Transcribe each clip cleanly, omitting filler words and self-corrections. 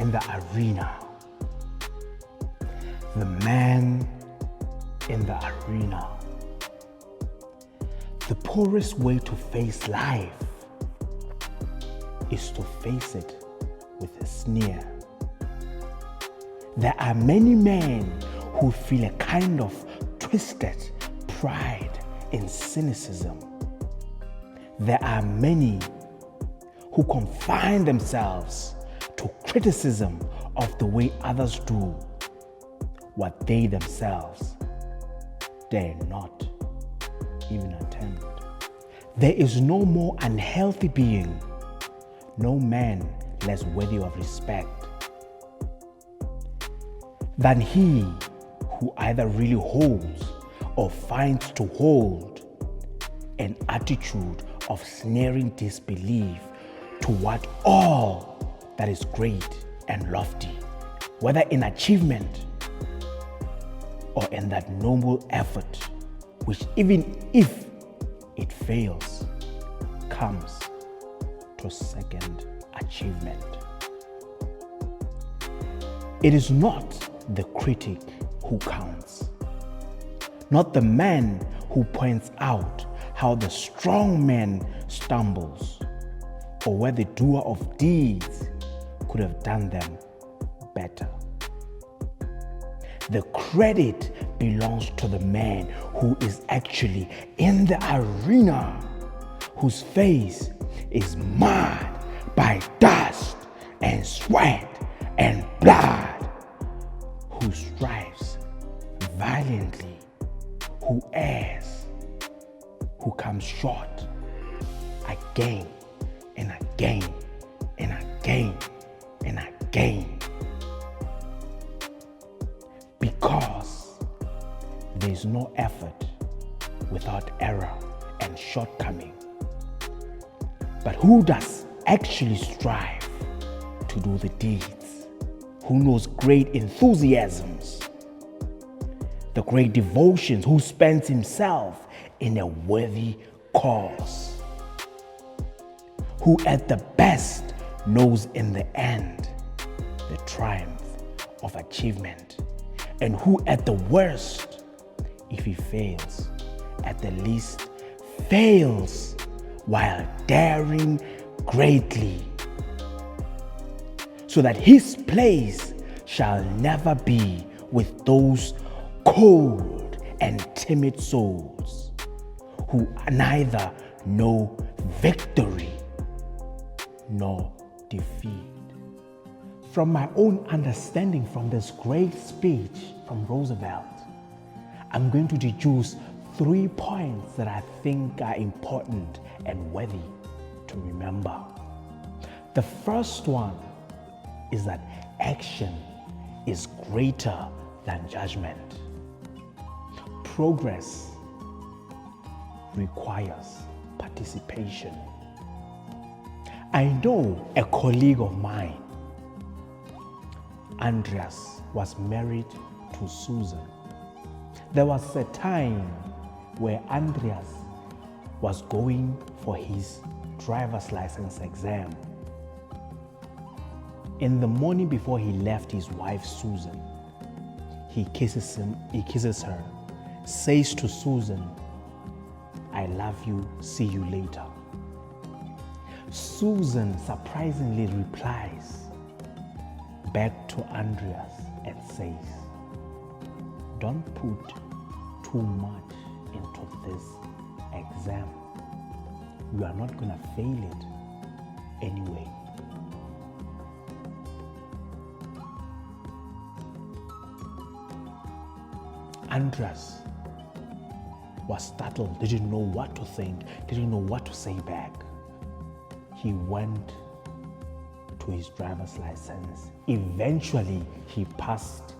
in the arena. The man in the arena. The poorest way to face life is to face it with a sneer. There are many men who feel a kind of twisted pride in cynicism. There are many who confine themselves to criticism of the way others do what they themselves dare not even attempt. There is no more unhealthy being, no man less worthy of respect than he who either really holds or finds to hold an attitude of sneering disbelief toward all that is great and lofty, whether in achievement or in that noble effort which, even if it fails, comes to second achievement. It is not the critic who counts, not the man who points out how the strong man stumbles, or where the doer of deeds could have done them better. The credit belongs to the man who is actually in the arena, whose face is marred by dust and sweat and blood, who strives valiantly, who errs, who comes short again and again and again and again, because there is no effort without error and shortcoming. But who does actually strive to do the deeds? Who knows great enthusiasms, the great devotions, who spends himself in a worthy cause, who at the best knows in the end the triumph of achievement, and who at the worst, if he fails, at the least fails while daring greatly, so that his place shall never be with those cold and timid souls who neither know victory nor defeat. From my own understanding from this great speech from Roosevelt, I'm going to deduce 3 points that I think are important and worthy to remember. The first one is that action is greater than judgment. Progress requires participation. I know a colleague of mine, Andreas, was married to Susan. There was a time where Andreas was going for his driver's license exam. In the morning before he left his wife Susan, he kisses her, says to Susan, "I love you, see you later." Susan surprisingly replies back to Andreas and says, "Don't put too much into this exam. You are not going to fail it anyway." Andreas was startled, didn't know what to think, didn't know what to say back. He went to his driver's license. Eventually, he passed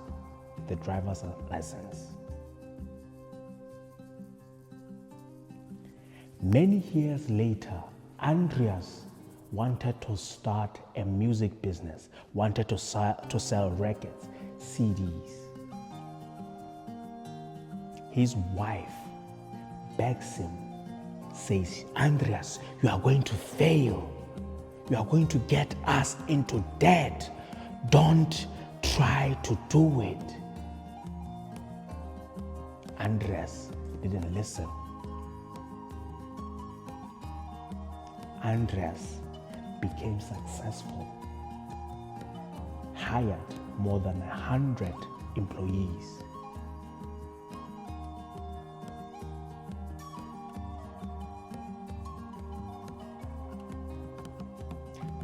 the driver's license. Many years later, Andreas wanted to start a music business, wanted to sell records, CDs. His wife begs him, says, "Andreas, you are going to fail. You are going to get us into debt. Don't try to do it. Andres didn't listen. Andres became successful, hired more than 100 employees.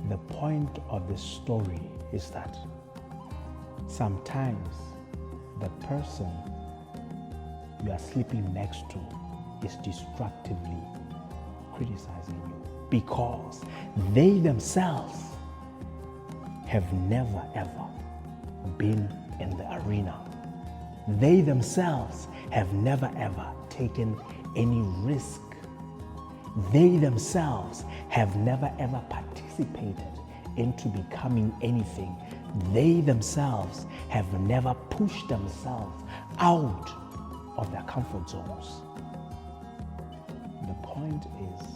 The point of this story is that sometimes the person you are sleeping next to is destructively criticizing you because they themselves have never ever been in the arena. They themselves have never ever taken any risk. They themselves have never ever participated into becoming anything. They themselves have never pushed themselves out of their comfort zones. The point is,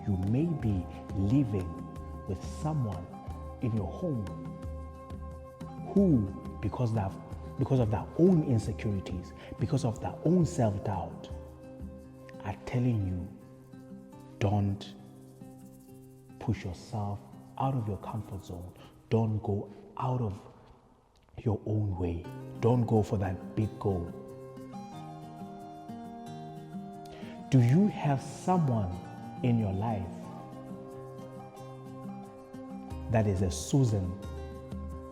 you may be living with someone in your home who, because of their own insecurities, because of their own self-doubt, are telling you, don't push yourself out of your comfort zone. Don't go out of your own way. Don't go for that big goal. Do you have someone in your life that is a Susan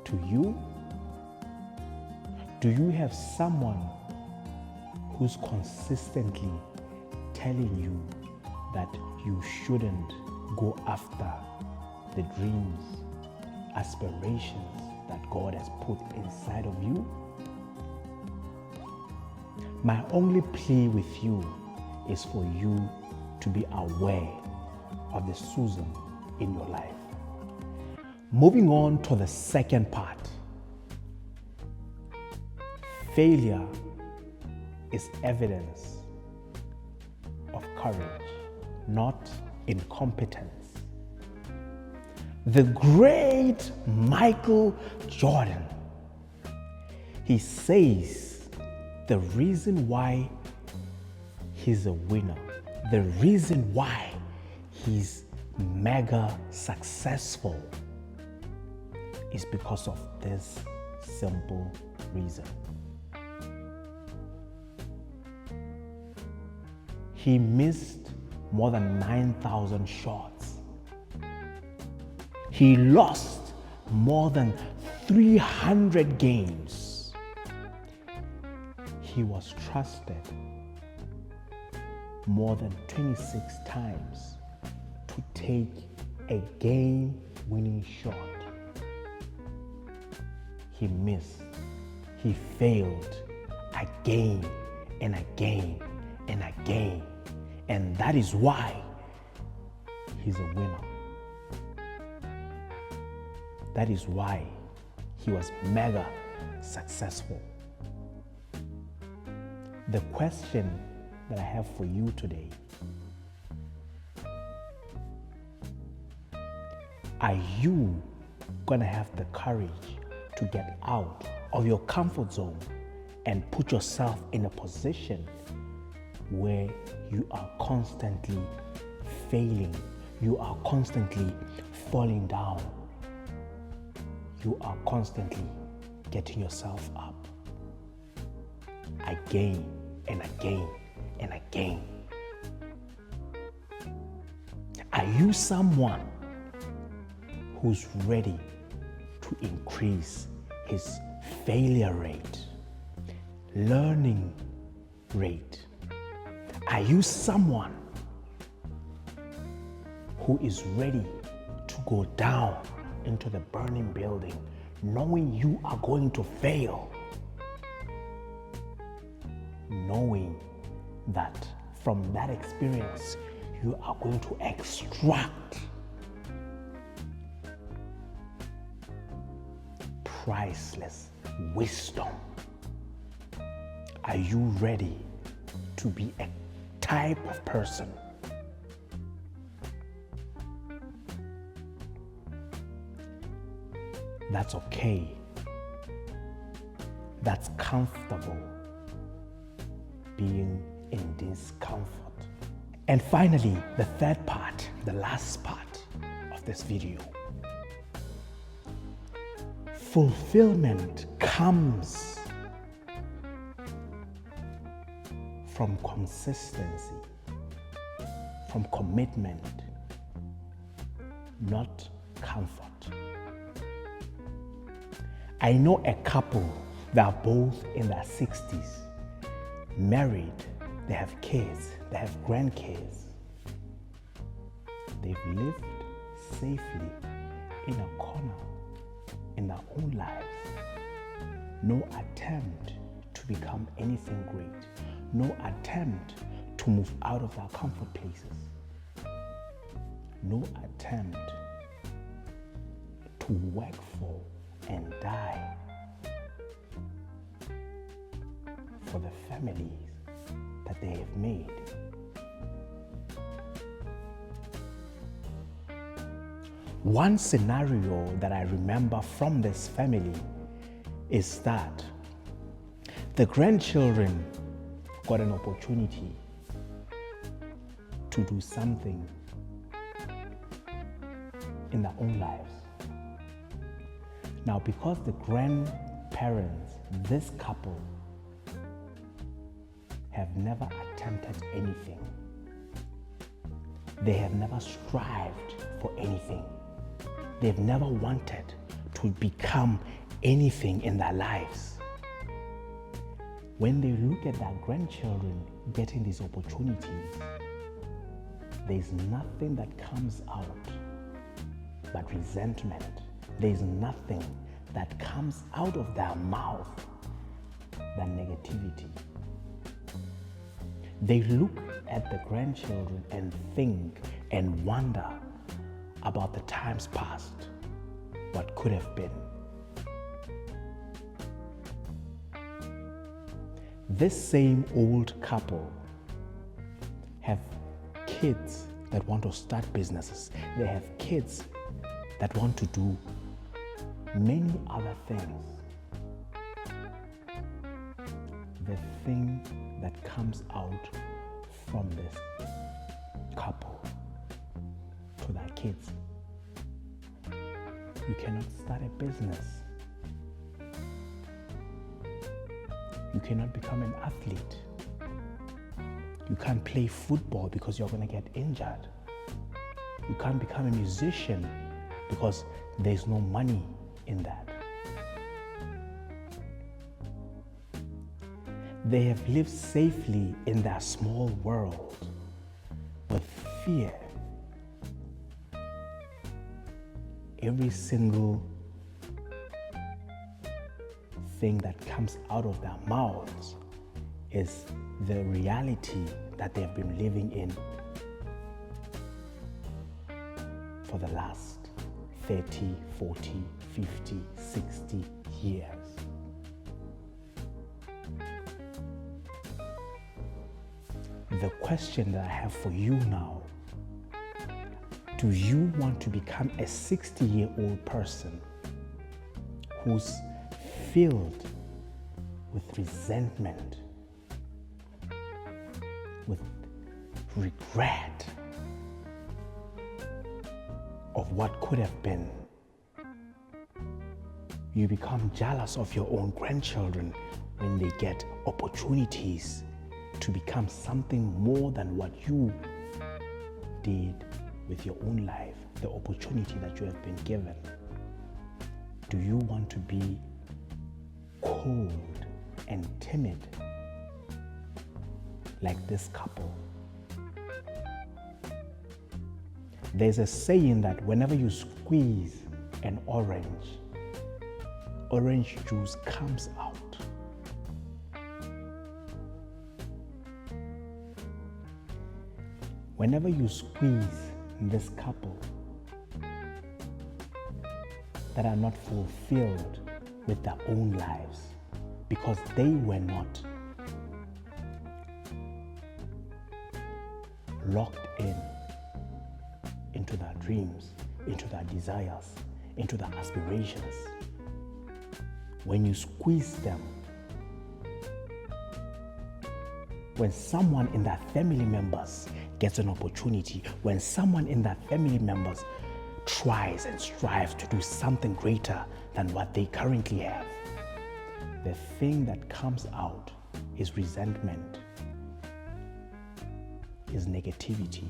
to you? Do you have someone who's consistently telling you that you shouldn't go after the dreams, aspirations that God has put inside of you? My only plea with you is for you to be aware of the Susan in your life. Moving on to the second part. Failure is evidence of courage, not incompetence. The great Michael Jordan, he says the reason why he's a winner, the reason why he's mega successful is because of this simple reason. He missed more than 9,000 shots. He lost more than 300 games. He was trusted more than 26 times to take a game-winning shot. He missed. He failed again and again and again. And that is why he's a winner. That is why he was mega successful. The question that I have for you today: are you gonna have the courage to get out of your comfort zone and put yourself in a position where you are constantly failing, you are constantly falling down, you are constantly getting yourself up again and again and again? Are you someone who's ready to increase his failure rate, learning rate? Are you someone who is ready to go down into the burning building knowing you are going to fail, knowing that from that experience you are going to extract priceless wisdom? Are you ready to be a type of person That's okay. That's comfortable being in discomfort. And finally, the third part, the last part of this video. Fulfillment comes from consistency, from commitment, not comfort. I know a couple that are both in their 60s, married, they have kids, they have grandkids. They've lived safely in a corner in their own lives. No attempt to become anything great. No attempt to move out of their comfort places. No attempt to work for and die for the families that they have made. One scenario that I remember from this family is that the grandchildren got an opportunity to do something in their own lives. Now, because the grandparents, this couple, have never attempted anything, they have never strived for anything, they've never wanted to become anything in their lives. When they look at their grandchildren getting these opportunities, there's nothing that comes out but resentment. There's nothing that comes out of their mouth than negativity. They look at the grandchildren and think and wonder about the times past, what could have been. This same old couple have kids that want to start businesses. They have kids that want to do many other things. The thing that comes out from this couple to their kids: you cannot start a business. You cannot become an athlete. You can't play football because you're going to get injured. You can't become a musician because there's no money in that. They have lived safely in their small world with fear. Every single thing that comes out of their mouths is the reality that they've been living in for the last 30, 40, 50, 60 years. The question that I have for you now: do you want to become a 60-year-old person who's filled with resentment, with regret of what could have been? You become jealous of your own grandchildren when they get opportunities to become something more than what you did with your own life, the opportunity that you have been given. Do you want to be cold and timid like this couple? There's a saying that whenever you squeeze an orange juice comes out. Whenever you squeeze this couple that are not fulfilled with their own lives because they were not locked into their dreams, into their desires, into the aspirations. When you squeeze them, when someone in that family members gets an opportunity, when someone in that family members tries and strives to do something greater than what they currently have, the thing that comes out is resentment, is negativity.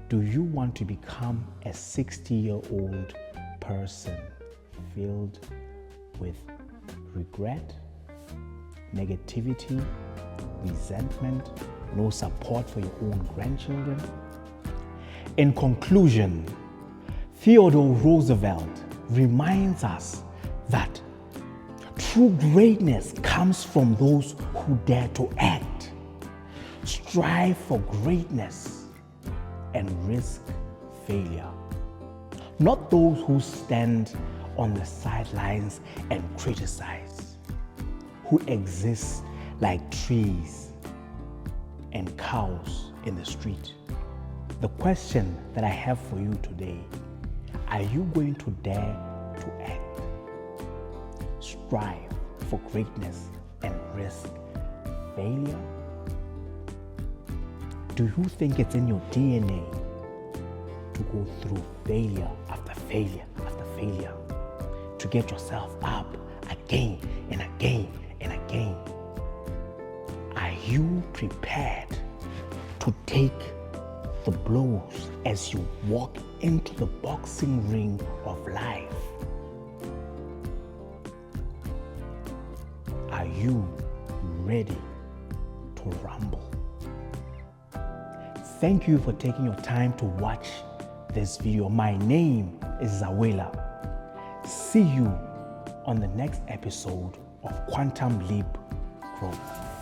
Do you want to become a 60-year-old person filled with regret, negativity, resentment, no support for your own grandchildren? In conclusion, Theodore Roosevelt reminds us that true greatness comes from those who dare to act, strive for greatness, and risk failure. Not those who stand on the sidelines and criticize, who exist like trees and cows in the street. The question that I have for you today: are you going to dare to act, strive for greatness, and risk failure? Do you think it's in your DNA to go through failure after failure after failure, to get yourself up again and again and again? Are you prepared to take the blows as you walk into the boxing ring of life? Are you ready to rumble? Thank you for taking your time to watch this video. My name is Zawela. See you on the next episode of Quantum Leap Growth.